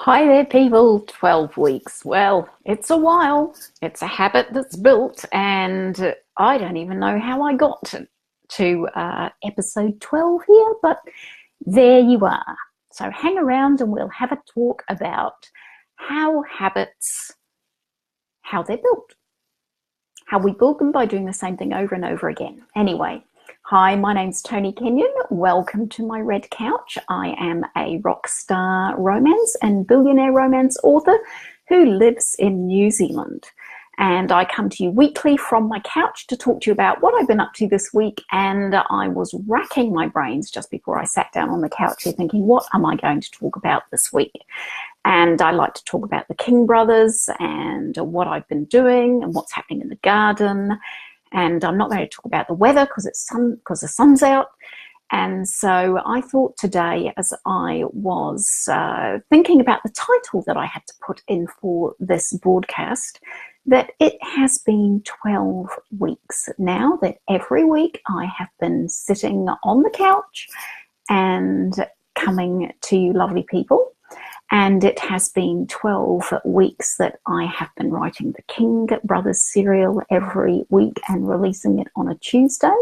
Hi there, people. 12 weeks. Well, it's a while. It's a habit that's built, and I don't even know how I got to episode 12 here, but there you are. So hang around and we'll have a talk about how habits, how they're built, how we build them by doing the same thing over and over again. Anyway, hi, my name's Toni Kenyon. Welcome to my red couch. I am a rock star romance and billionaire romance author who lives in New Zealand. And I come to you weekly from my couch to talk to you about what I've been up to this week. And I was racking my brains just before I sat down on the couch here thinking, what am I going to talk about this week? And I like to talk about the King brothers and what I've been doing and what's happening in the garden. And I'm not going to talk about the weather because the sun's out. And so I thought today, as I was thinking about the title that I had to put in for this broadcast, that it has been 12 weeks now that every week I have been sitting on the couch and coming to you lovely people. And it has been 12 weeks that I have been writing the King Brothers serial every week and releasing it on a Tuesday.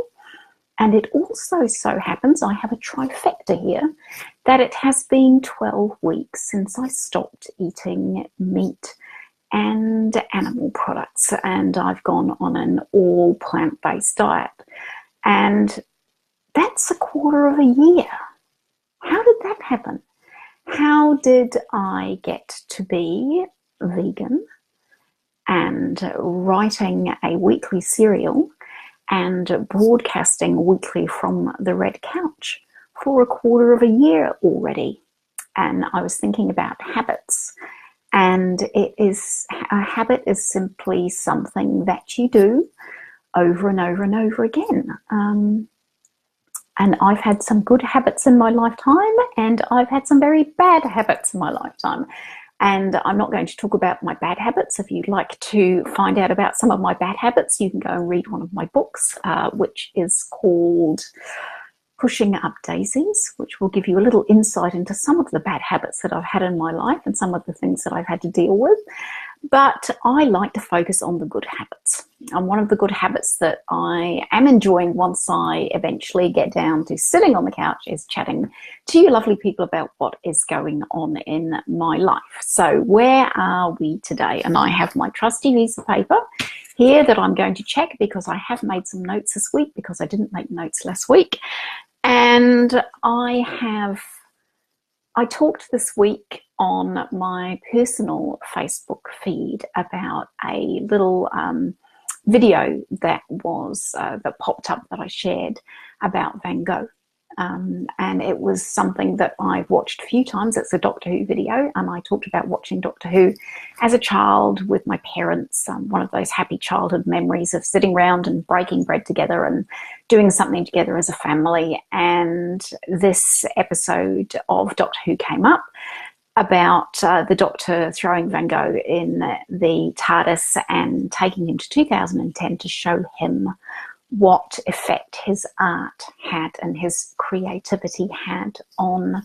And it also so happens, I have a trifecta here, that it has been 12 weeks since I stopped eating meat and animal products. And I've gone on an all plant-based diet. And that's a quarter of a year. How did that happen? How did I get to be vegan and writing a weekly serial and broadcasting weekly from the red couch for a quarter of a year already? And I was thinking about habits, and a habit is simply something that you do over and over and over again. And I've had some good habits in my lifetime, and I've had some very bad habits in my lifetime. And I'm not going to talk about my bad habits. If you'd like to find out about some of my bad habits, you can go and read one of my books, which is called Pushing Up Daisies, which will give you a little insight into some of the bad habits that I've had in my life and some of the things that I've had to deal with. But I like to focus on the good habits. And one of the good habits that I am enjoying once I eventually get down to sitting on the couch is chatting to you lovely people about what is going on in my life. So where are we today? And I have my trusty piece of paper here that I'm going to check because I have made some notes this week because I didn't make notes last week. And I talked this week on my personal Facebook feed about a little video that popped up that I shared about Van Gogh. And it was something that I've watched a few times. It's a Doctor Who video, and I talked about watching Doctor Who as a child with my parents. One of those happy childhood memories of sitting around and breaking bread together and doing something together as a family. And this episode of Doctor Who came up about the Doctor throwing Van Gogh in the TARDIS and taking him to 2010 to show him what effect his art had and his creativity had on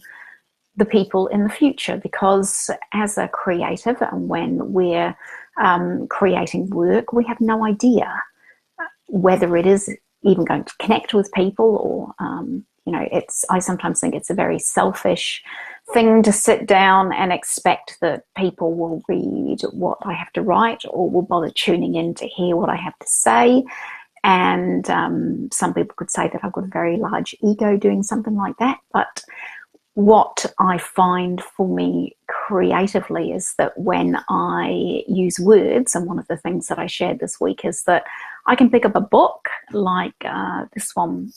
the people in the future. Because as a creative, and when we're creating work, we have no idea whether it is even going to connect with people or, I sometimes think it's a very selfish thing to sit down and expect that people will read what I have to write or will bother tuning in to hear what I have to say. And some people could say that I've got a very large ego doing something like that. But what I find for me creatively is that when I use words, and one of the things that I shared this week is that I can pick up a book like this one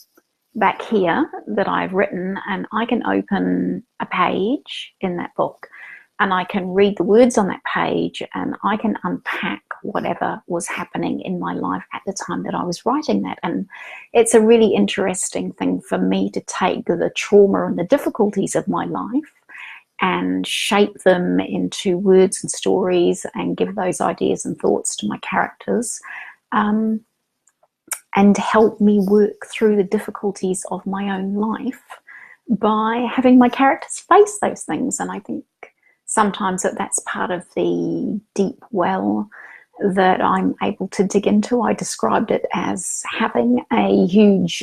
back here that I've written, and I can open a page in that book and I can read the words on that page and I can unpack whatever was happening in my life at the time that I was writing that. And it's a really interesting thing for me to take the trauma and the difficulties of my life and shape them into words and stories and give those ideas and thoughts to my characters, and help me work through the difficulties of my own life by having my characters face those things. And I think sometimes that's part of the deep well that I'm able to dig into. I described it as having a huge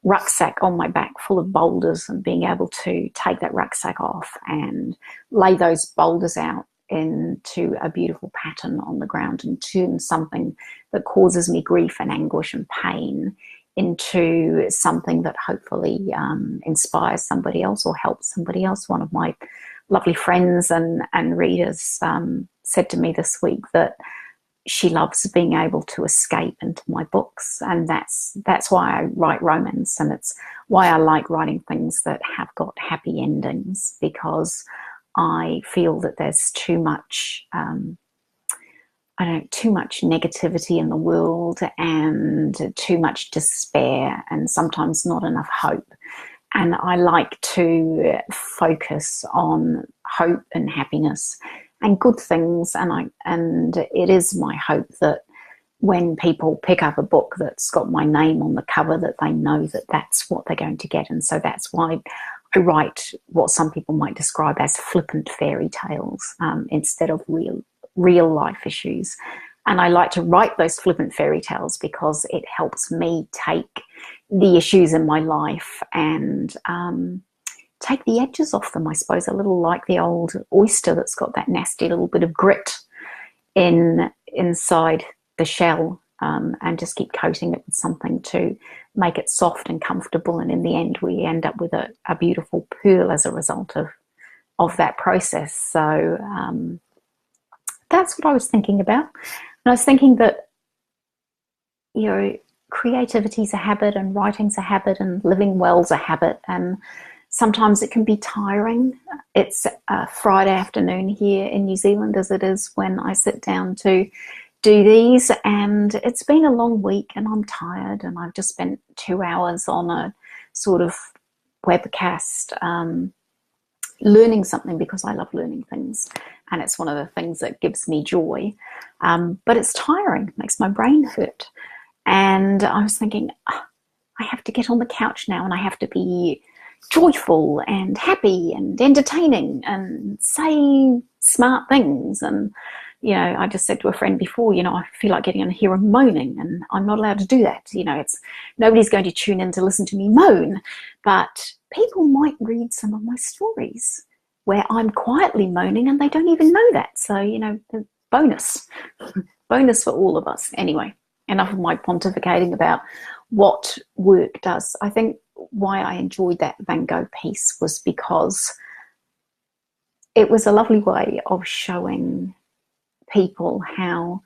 rucksack on my back full of boulders, and being able to take that rucksack off and lay those boulders out into a beautiful pattern on the ground, and turn something that causes me grief and anguish and pain into something that hopefully inspires somebody else or helps somebody else. One of my lovely friends and readers said to me this week that she loves being able to escape into my books, and that's why I write romance, and it's why I like writing things that have got happy endings, because I feel that there's too much too much negativity in the world, and too much despair, and sometimes not enough hope. And I like to focus on hope and happiness and good things. And it is my hope that when people pick up a book that's got my name on the cover, that they know that that's what they're going to get. And so that's why I write what some people might describe as flippant fairy tales instead of real life issues. And I like to write those flippant fairy tales because it helps me take the issues in my life and take the edges off them, I suppose, a little like the old oyster that's got that nasty little bit of grit inside the shell, and just keep coating it with something to make it soft and comfortable. And in the end, we end up with a beautiful pearl as a result of that process. So that's what I was thinking about. And I was thinking that, creativity's a habit, and writing's a habit, and living well's a habit, and sometimes it can be tiring. It's a Friday afternoon here in New Zealand, as it is when I sit down to do these, and it's been a long week and I'm tired, and I've just spent 2 hours on a sort of webcast learning something, because I love learning things, and it's one of the things that gives me joy, but it's tiring, it makes my brain hurt. And I was thinking, I have to get on the couch now, and I have to be joyful and happy and entertaining and say smart things. And I just said to a friend before, I feel like getting on here and moaning, and I'm not allowed to do that. It's nobody's going to tune in to listen to me moan, but people might read some of my stories where I'm quietly moaning and they don't even know that. So the bonus for all of us. Anyway, enough of my pontificating about what work does. I think why I enjoyed that Van Gogh piece was because it was a lovely way of showing people how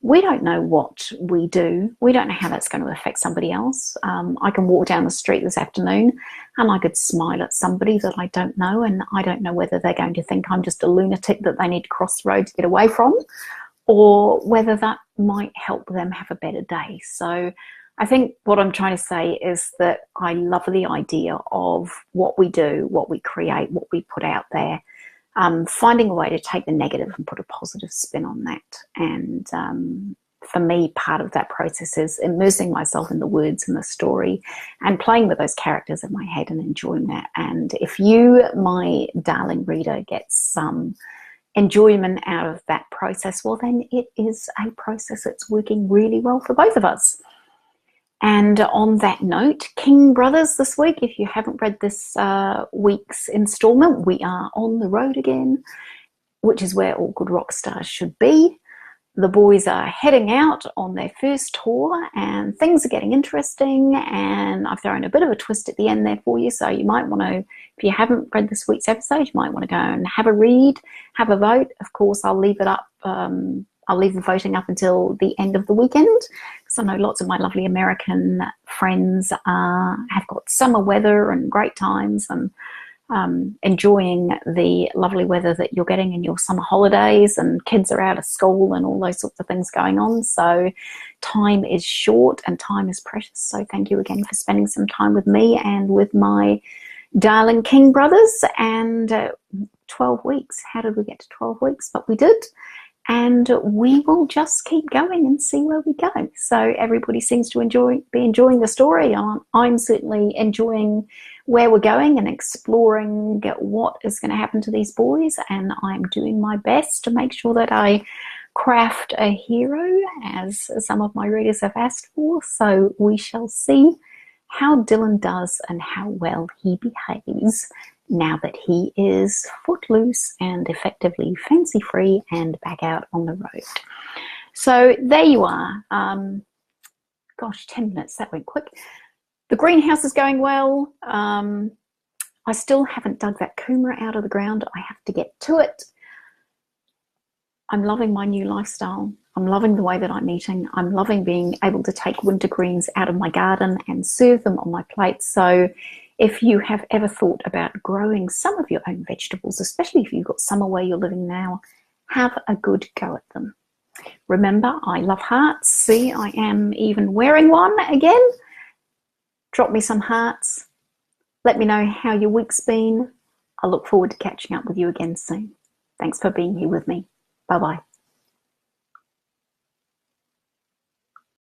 we don't know what we do. We don't know how that's going to affect somebody else. I can walk down the street this afternoon and I could smile at somebody that I don't know, and I don't know whether they're going to think I'm just a lunatic that they need to cross the road to get away from, or whether that might help them have a better day. So I think what I'm trying to say is that I love the idea of what we do, what we create, what we put out there, finding a way to take the negative and put a positive spin on that. And for me, part of that process is immersing myself in the words and the story and playing with those characters in my head and enjoying that. And if you, my darling reader, get some enjoyment out of that process, well, then it is a process that's working really well for both of us. And on that note, King Brothers this week, if you haven't read this week's installment, we are on the road again, which is where all good rock stars should be. The boys are heading out on their first tour, and things are getting interesting, and I've thrown a bit of a twist at the end there for you, so you might want to, if you haven't read this week's episode, you might want to go and have a read, have a vote. Of course, I'll leave it up, I'll leave the voting up until the end of the weekend, because I know lots of my lovely American friends have got summer weather and great times, and enjoying the lovely weather that you're getting in your summer holidays, and kids are out of school and all those sorts of things going on. So time is short and time is precious. So thank you again for spending some time with me and with my darling King Brothers. And 12 weeks. How did we get to 12 weeks? But we did. and we will just keep going and see where we go. So everybody seems to be enjoying the story. I'm certainly enjoying where we're going and exploring what is going to happen to these boys, and I'm doing my best to make sure that I craft a hero, as some of my readers have asked for. So we shall see how Dylan does and how well he behaves now that he is footloose and effectively fancy free and back out on the road. So there you are. Gosh, 10 minutes, that went quick. The greenhouse is going well. I still haven't dug that kumara out of the ground. I have to get to it. I'm loving my new lifestyle. I'm loving the way that I'm eating. I'm loving being able to take winter greens out of my garden and serve them on my plate. So if you have ever thought about growing some of your own vegetables, especially if you've got somewhere where you're living now, have a good go at them. Remember, I love hearts. See, I am even wearing one again. Drop me some hearts. Let me know how your week's been. I look forward to catching up with you again soon. Thanks for being here with me. Bye-bye.